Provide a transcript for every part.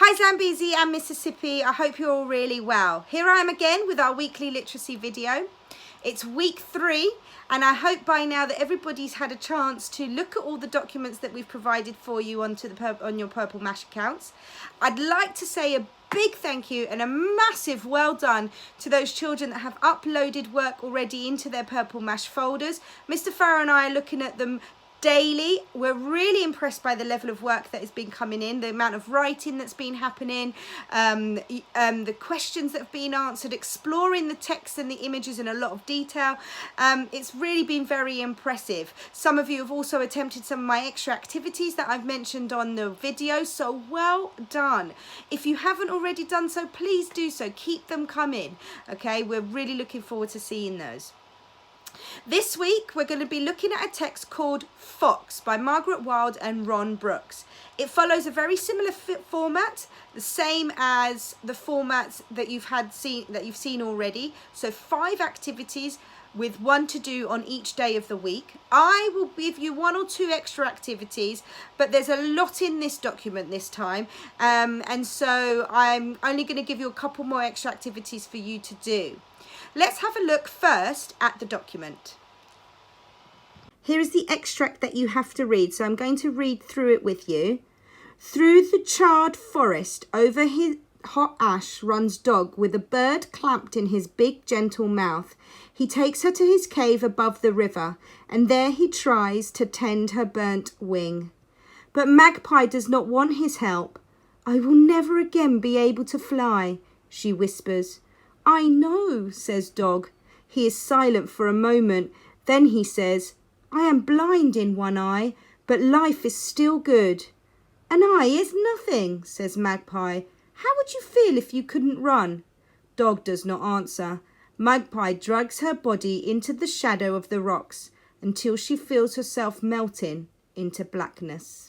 Hi Zambezi and Mississippi, I hope you're all really well. Here I am again with our weekly literacy video. It's week 3 and I hope by now that everybody's had a chance to look at all the documents that we've provided for you on your Purple Mash accounts. I'd like to say a big thank you and a massive well done to those children that have uploaded work already into their Purple Mash folders. Mr. Farrow and I are looking at them daily. We're really impressed by the level of work that has been coming in, the amount of writing that's been happening, the questions that have been answered, exploring the text and the images in a lot of detail. It's really been very impressive. Some of you have also attempted some of my extra activities that I've mentioned on the video, so well done. If you haven't already done so, please do so. Keep them coming, okay? We're really looking forward to seeing those. This week we're going to be looking at a text called Fox by Margaret Wilde and Ron Brooks. It follows a very similar format, the same as the formats that you've seen already. So 5 activities with 1 to do on each day of the week. I will give you 1 or 2 extra activities, but there's a lot in this document this time, and so I'm only going to give you a couple more extra activities for you to do. Let's have a look first at the document. Here is the extract that you have to read, so I'm going to read through it with you. Through the charred forest, over his hot ash, runs dog with a bird clamped in his big gentle mouth. He takes her to his cave above the river, and there he tries to tend her burnt wing. But Magpie does not want his help. I will never again be able to fly, she whispers. I know, says Dog. He is silent for a moment. Then he says, I am blind in one eye, but life is still good. An eye is nothing, says Magpie. How would you feel if you couldn't run? Dog does not answer. Magpie drags her body into the shadow of the rocks until she feels herself melting into blackness.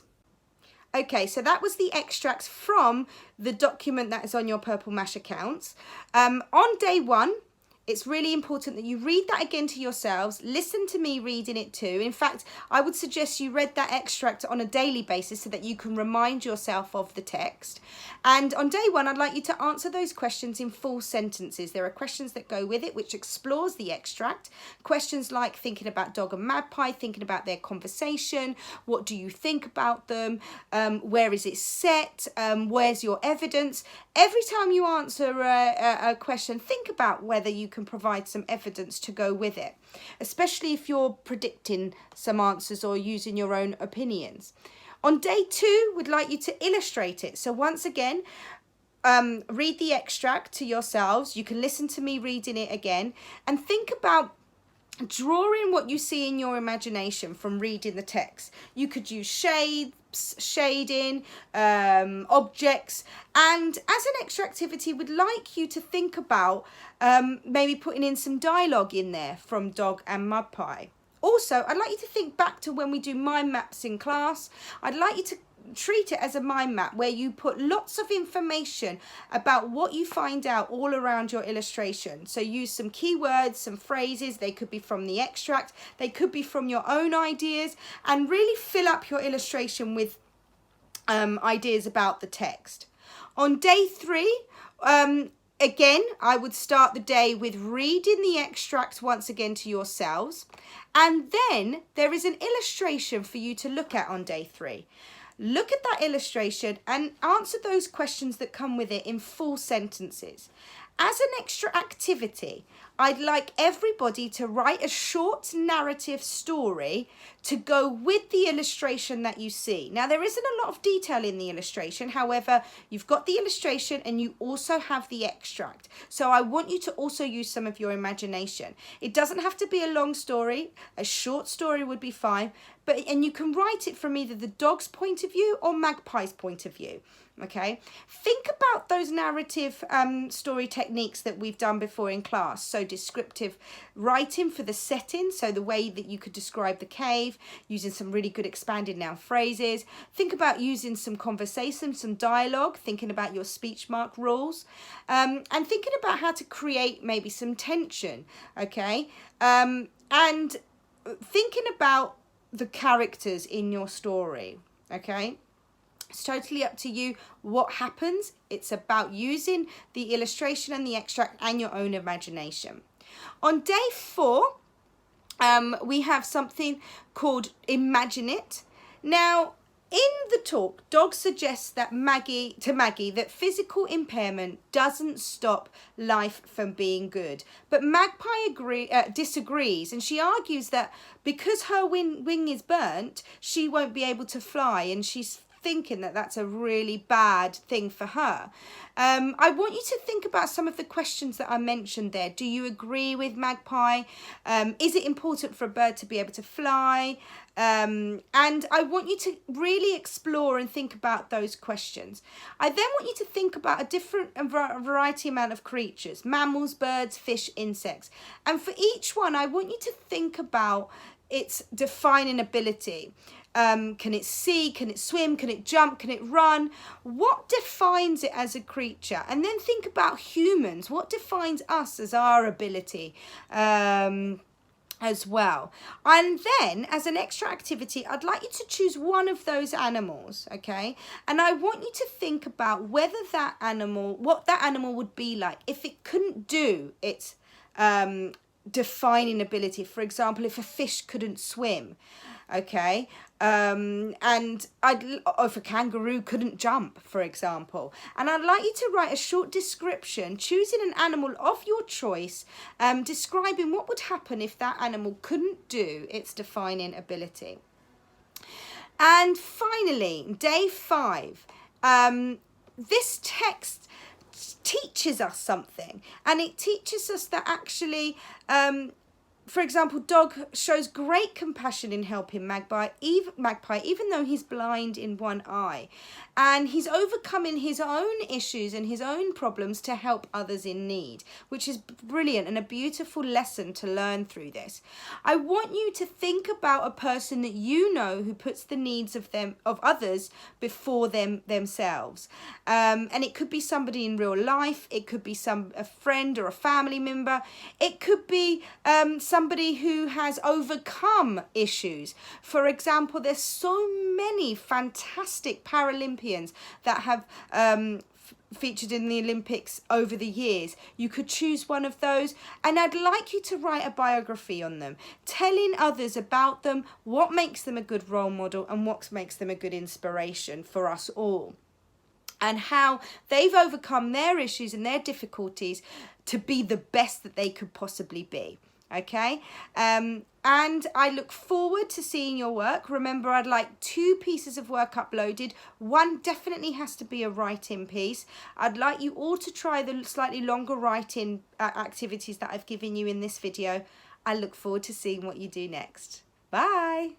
Okay, so that was the extracts from the document that is on your Purple Mash accounts. On day 1, it's really important that you read that again to yourselves. Listen to me reading it too. In fact, I would suggest you read that extract on a daily basis so that you can remind yourself of the text. And on day 1, I'd like you to answer those questions in full sentences. There are questions that go with it which explores the extract. Questions like thinking about Dog and Magpie, thinking about their conversation. What do you think about them? Where is it set? Where's your evidence? Every time you answer a question, think about whether you can provide some evidence to go with it, especially if you're predicting some answers or using your own opinions. On day 2, we'd like you to illustrate it. So once again, read the extract to yourselves. You can listen to me reading it again and think about drawing what you see in your imagination from reading the text. You could use shades, shading, objects, and as an extra activity we'd like you to think about maybe putting in some dialogue in there from Dog and Magpie. Also, I'd like you to think back to when we do mind maps in class. I'd like you to treat it as a mind map where you put lots of information about what you find out all around your illustration. So use some keywords, some phrases. They could be from the extract, they could be from your own ideas, and really fill up your illustration with ideas about the text. On day 3, again, I would start the day with reading the extract once again to yourselves, and then there is an illustration for you to look at on day 3. Look at that illustration and answer those questions that come with it in full sentences. As an extra activity, I'd like everybody to write a short narrative story to go with the illustration that you see. Now, there isn't a lot of detail in the illustration. However, you've got the illustration and you also have the extract. So I want you to also use some of your imagination. It doesn't have to be a long story. A short story would be fine. And you can write it from either the dog's point of view or Magpie's point of view. Okay, think about those narrative story techniques that we've done before in class. So descriptive writing for the setting, so the way that you could describe the cave, using some really good expanded noun phrases. Think about using some conversation, some dialogue, thinking about your speech mark rules, and thinking about how to create maybe some tension, okay, and thinking about the characters in your story, okay. It's totally up to you what happens. It's about using the illustration and the extract and your own imagination. On day 4, we have something called Imagine It. Now, in the talk, Dog suggests that Maggie that physical impairment doesn't stop life from being good. But Magpie disagrees, and she argues that because her wing is burnt, she won't be able to fly, and she's thinking that that's a really bad thing for her. I want you to think about some of the questions that I mentioned there. Do you agree with Magpie? Is it important for a bird to be able to fly? And I want you to really explore and think about those questions. I then want you to think about a different variety amount of creatures: mammals, birds, fish, insects. And for each one, I want you to think about its defining ability. Can it see? Can it swim? Can it jump? Can it run? What defines it as a creature? And then think about humans. What defines us as our ability as well? And then, as an extra activity, I'd like you to choose one of those animals, okay? And I want you to think about whether that animal, what that animal would be like if it couldn't do its defining ability. For example, if a fish couldn't swim, okay, and if a kangaroo couldn't jump, for example. And I'd like you to write a short description, choosing an animal of your choice, describing what would happen if that animal couldn't do its defining ability. And finally, day 5, this text teaches us something, and it teaches us that actually, for example, Dog shows great compassion in helping Magpie, even though he's blind in one eye. And he's overcoming his own issues and his own problems to help others in need, which is brilliant and a beautiful lesson to learn through this. I want you to think about a person that you know who puts the needs of others before themselves. And it could be somebody in real life. It could be a friend or a family member. It could be somebody who has overcome issues. For example, there's so many fantastic Paralympians that have featured in the Olympics over the years. You could choose one of those, and I'd like you to write a biography on them, telling others about them, what makes them a good role model and what makes them a good inspiration for us all, and how they've overcome their issues and their difficulties to be the best that they could possibly be. Okay, and I look forward to seeing your work. Remember, I'd like 2 pieces of work uploaded. One definitely has to be a write-in piece. I'd like you all to try the slightly longer write-in activities that I've given you in this video. I look forward to seeing what you do next. Bye.